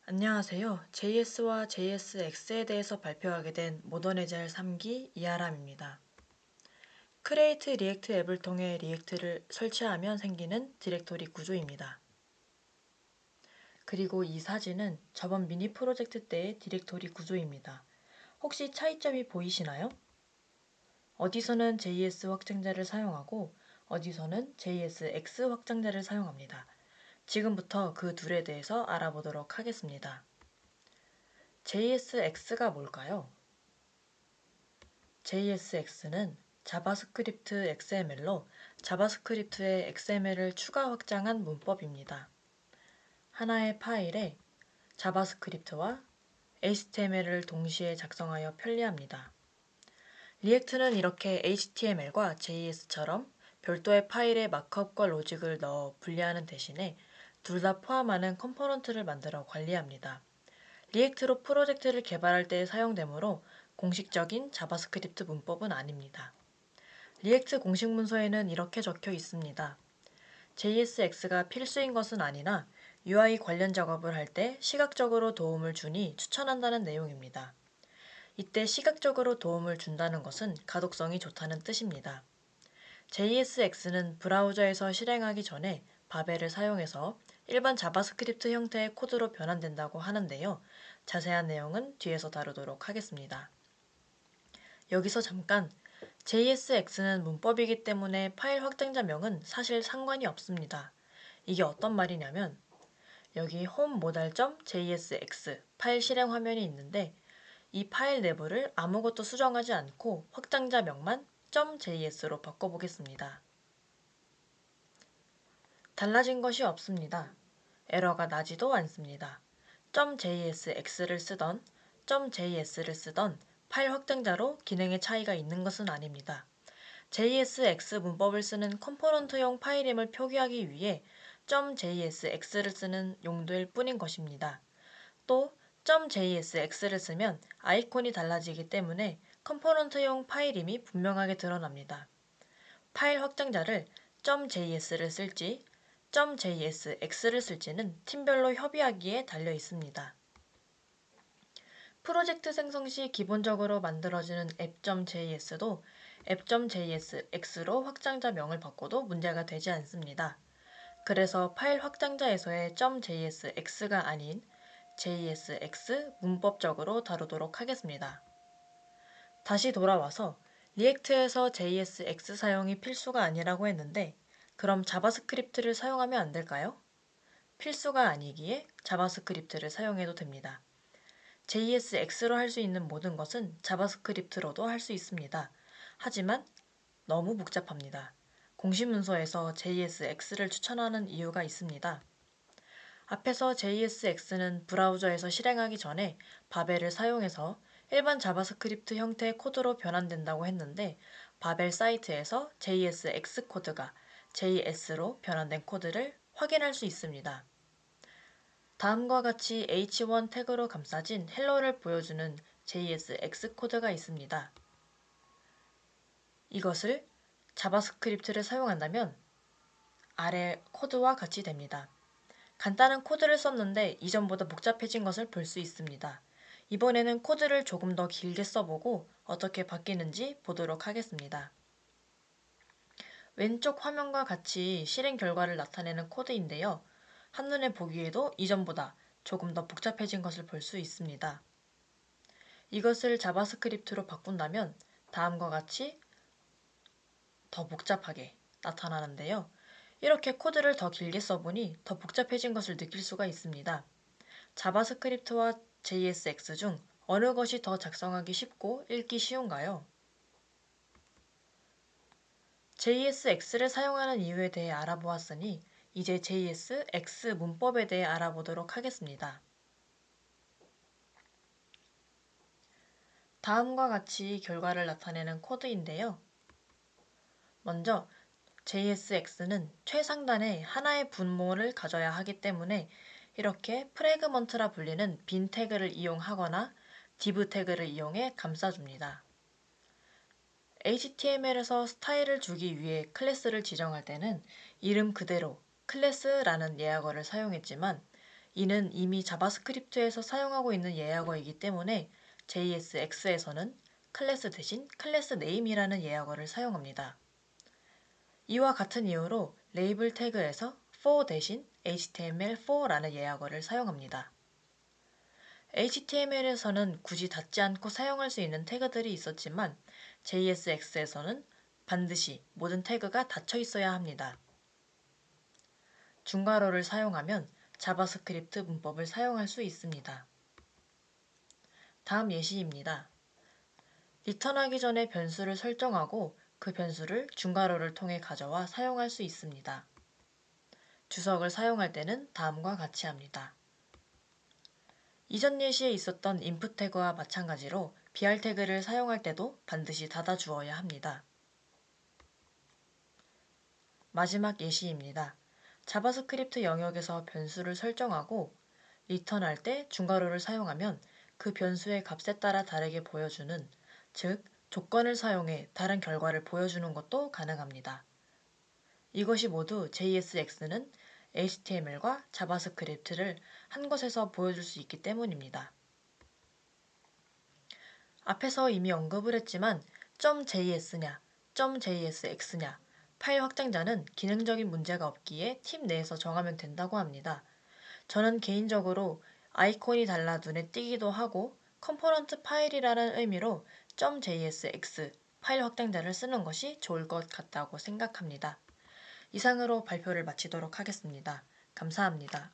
안녕하세요. JS와 JSX에 대해서 발표하게 된 모던 에자일 3기 이하람입니다. 크레이트 리액트 앱을 통해 리액트를 설치하면 생기는 디렉토리 구조입니다. 그리고 이 사진은 저번 미니 프로젝트 때의 디렉토리 구조입니다. 혹시 차이점이 보이시나요? 어디서는 JS 확장자를 사용하고 어디서는 JSX 확장자를 사용합니다. 지금부터 그 둘에 대해서 알아보도록 하겠습니다. JSX가 뭘까요? JSX는 자바스크립트 XML로 자바스크립트의 XML을 추가 확장한 문법입니다. 하나의 파일에 자바스크립트와 HTML을 동시에 작성하여 편리합니다. 리액트는 이렇게 HTML과 JS처럼 별도의 파일에 마크업과 로직을 넣어 분리하는 대신에 둘 다 포함하는 컴포넌트를 만들어 관리합니다. 리액트로 프로젝트를 개발할 때 사용되므로 공식적인 자바스크립트 문법은 아닙니다. 리액트 공식 문서에는 이렇게 적혀 있습니다. JSX가 필수인 것은 아니나 UI 관련 작업을 할 때 시각적으로 도움을 주니 추천한다는 내용입니다. 이때 시각적으로 도움을 준다는 것은 가독성이 좋다는 뜻입니다. JSX는 브라우저에서 실행하기 전에 바벨을 사용해서 일반 자바스크립트 형태의 코드로 변환된다고 하는데요. 자세한 내용은 뒤에서 다루도록 하겠습니다. 여기서 잠깐 JSX는 문법이기 때문에 파일 확장자명은 사실 상관이 없습니다. 이게 어떤 말이냐면 여기 home.modal.jsx 파일 실행 화면이 있는데 이 파일 내부를 아무것도 수정하지 않고 확장자명만 .js로 바꿔보겠습니다. 달라진 것이 없습니다. 에러가 나지도 않습니다. .jsx를 쓰던 .js를 쓰던 파일 확장자로 기능의 차이가 있는 것은 아닙니다. JSX 문법을 쓰는 컴포넌트용 파일임을 표기하기 위해 .jsx를 쓰는 용도일 뿐인 것입니다. 또 .jsx를 쓰면 아이콘이 달라지기 때문에 컴포넌트용 파일임이 분명하게 드러납니다. 파일 확장자를 .js를 쓸지 .jsx를 쓸지는 팀별로 협의하기에 달려 있습니다. 프로젝트 생성 시 기본적으로 만들어지는 app.js도 app.jsx로 확장자명을 바꿔도 문제가 되지 않습니다. 그래서 파일 확장자에서의 .jsx가 아닌 JSX 문법적으로 다루도록 하겠습니다. 다시 돌아와서 리액트에서 JSX 사용이 필수가 아니라고 했는데 그럼 자바스크립트를 사용하면 안 될까요? 필수가 아니기에 자바스크립트를 사용해도 됩니다. JSX로 할 수 있는 모든 것은 자바스크립트로도 할 수 있습니다. 하지만 너무 복잡합니다. 공식 문서에서 JSX를 추천하는 이유가 있습니다. 앞에서 JSX는 브라우저에서 실행하기 전에 바벨을 사용해서 일반 자바스크립트 형태의 코드로 변환된다고 했는데 바벨 사이트에서 JSX 코드가 JS로 변환된 코드를 확인할 수 있습니다. 다음과 같이 h1 태그로 감싸진 헬로를 보여주는 JSX 코드가 있습니다. 이것을 자바스크립트를 사용한다면 아래 코드와 같이 됩니다. 간단한 코드를 썼는데 이전보다 복잡해진 것을 볼 수 있습니다. 이번에는 코드를 조금 더 길게 써보고 어떻게 바뀌는지 보도록 하겠습니다. 왼쪽 화면과 같이 실행 결과를 나타내는 코드인데요. 한눈에 보기에도 이전보다 조금 더 복잡해진 것을 볼 수 있습니다. 이것을 자바스크립트로 바꾼다면 다음과 같이 더 복잡하게 나타나는데요. 이렇게 코드를 더 길게 써보니 더 복잡해진 것을 느낄 수가 있습니다. 자바스크립트와 JSX 중 어느 것이 더 작성하기 쉽고 읽기 쉬운가요? JSX를 사용하는 이유에 대해 알아보았으니 이제 JSX 문법에 대해 알아보도록 하겠습니다. 다음과 같이 결과를 나타내는 코드인데요. 먼저 JSX는 최상단에 하나의 분모를 가져야 하기 때문에 이렇게 프래그먼트라 불리는 빈 태그를 이용하거나 div 태그를 이용해 감싸줍니다. HTML에서 스타일을 주기 위해 클래스를 지정할 때는 이름 그대로 클래스라는 예약어를 사용했지만 이는 이미 자바스크립트에서 사용하고 있는 예약어이기 때문에 JSX에서는 클래스 대신 클래스 네임이라는 예약어를 사용합니다. 이와 같은 이유로 레이블 태그에서 for 대신 HTML4라는 예약어를 사용합니다. HTML에서는 굳이 닫지 않고 사용할 수 있는 태그들이 있었지만 JSX에서는 반드시 모든 태그가 닫혀 있어야 합니다. 중괄호를 사용하면 자바스크립트 문법을 사용할 수 있습니다. 다음 예시입니다. 리턴하기 전에 변수를 설정하고 그 변수를 중괄호를 통해 가져와 사용할 수 있습니다. 주석을 사용할 때는 다음과 같이 합니다. 이전 예시에 있었던 input 태그와 마찬가지로 br 태그를 사용할 때도 반드시 닫아 주어야 합니다. 마지막 예시입니다. 자바스크립트 영역에서 변수를 설정하고 리턴할 때 중괄호를 사용하면 그 변수의 값에 따라 다르게 보여주는, 즉 조건을 사용해 다른 결과를 보여주는 것도 가능합니다. 이것이 모두 JSX는 HTML과 자바스크립트를 한 곳에서 보여줄 수 있기 때문입니다. 앞에서 이미 언급을 했지만 .js냐, .jsx냐, 파일 확장자는 기능적인 문제가 없기에 팀 내에서 정하면 된다고 합니다. 저는 개인적으로 아이콘이 달라 눈에 띄기도 하고 컴포넌트 파일이라는 의미로 .jsx 파일 확장자를 쓰는 것이 좋을 것 같다고 생각합니다. 이상으로 발표를 마치도록 하겠습니다. 감사합니다.